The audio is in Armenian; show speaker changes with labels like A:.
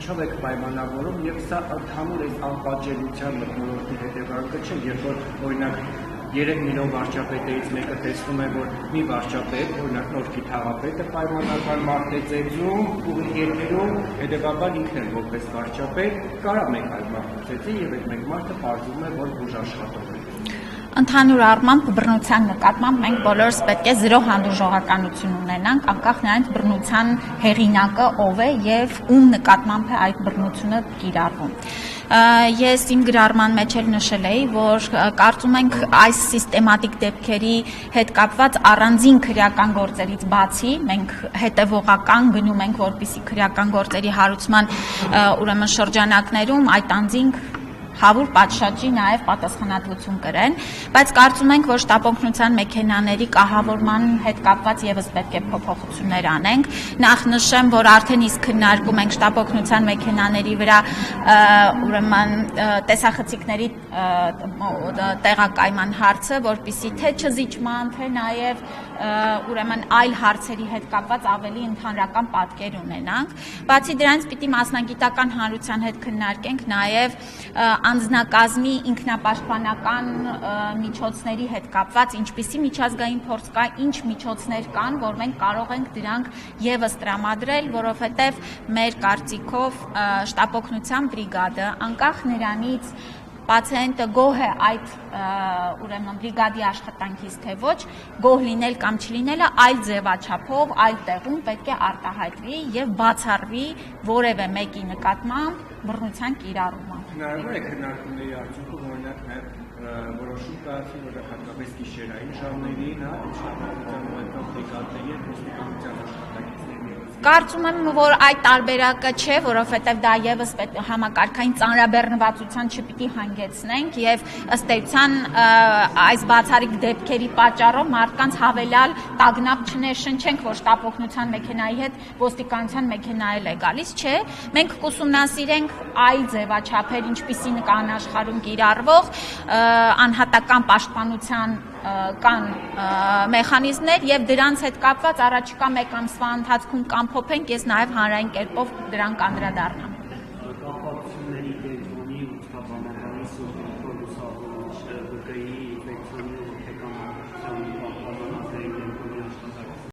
A: ինչով եք պայմանավորում եւ սա ընդհանուր այս անպատժելիության մթնոլորտի հետևանքը չէ, երբ որ օրինակ 3 միլիոն վարչապետերից մեկը տեսնում է, որ մի վարչապետ, օրինակ Նորքի թաղապետը պայմանական մարդ է ծեծում, ուղիղ երկերում, հետևաբար ինքն էլ որպես վարչապետ կարա մեկ այլ մարդ ծեծի եւ այդ մեկ մարդը պարզվում է, որ ուժ աշխատող է։
B: Ընդհանուր առմամբ բռնության նկատմամբ մենք բոլորս պետք է զրո հանդուրժողականություն ունենանք, անկախ նրանից բռնության հեղինակը ով է եւ ում նկատմամբ է այդ բռնությունը կիրառվում։ Ես իմ գրառման մեջ էլ նշել էի, որ կարծում ենք այս սիստեմատիկ դեպքերի հետ կապված առանձին քրեական գործերից բացի մենք հետևողական գնում ենք, որպիսի քրեական գործերի հարուցման ուրեմն շրջանակներում այդ անձինք հավուր պատշաճի նաև պատասխանատվություն կրեն, բայց կարծում ենք, որ շտապօգնության մեքենաների կահավորման հետ կապված եւս պետք է փոփոխություններ անենք։ Նախ նշեմ, որ արդեն իսկ քննարկում ենք շտապօգնության մեքենաների վրա ուրեմն տեսախցիկների տեղակայման հարցը, որպիսի թե չզիջման, թե նաև ուրեմն այլ հարցերի հետ կապված ավելի ընդհանրական պատկեր ունենանք։ Բացի դրանից պիտի մասնագիտական հանրության հետ քննարկենք նաև անձնակազմի ինքնապաշտպանական միջոցների հետ կապված, ինչպիսի միջազգային փորձ կա, ինչ միջոցներ կան, որ մենք կարող ենք դրանք եւս տրամադրել, որովհետեւ մեր կարծիքով շտապօգնության բրիգադը անկախ նրանից պացիենտը գոհ է այդ ուրեմն բրիգադի աշխատանքից թե ոչ, գոհ լինել կամ չլինելը այլ ձևաչափով, այլ տեղում պետք է արտահայտվի եւ բացառվի որևէ մեկի նկատմամբ բռնության կիրառումը։
A: Հնարավոր է քննարկումների արդյունքում օրինակ նաև որոշում կայացվի, որ հատկապես գիշերային ժամերին, շտապօգնության մոտակա բրիգադների եւ ոստիկանության աշխատակիցների
B: Կարծում եմ, որ այդ տարբերակը չէ, որովհետև դա եւս համակարգային ծանրաբեռնվածության չպիտի հանգեցնենք եւ ըստ էության այս բացառիկ դեպքերի պատճառով մարդկանց հավելյալ տագնապ չներշնչենք, որ շտապօգնության մեքենայի հետ ոստիկանության մեքենա էլ է գալիս, չէ, մենք կուսումնասիրենք այլ ձևաչափեր, ինչպիսին կան աշխարհում կիրառվող անհատական պաշտպանության կան մեխանիզմներ եւ դրանց հետ կապված առաջիկա մեկ ամսվա ընթացքում կամփոփենք, ես նաեւ հանրային կերպով դրանք անդրադառնամ։
C: Կապակցությունների կենտրոնի ու ցուցաբանական սոցիալական ԲԿ-ի ինֆեկցիոնի հոգեկան առողջության պահպանման կենտրոնի աշխատակիցների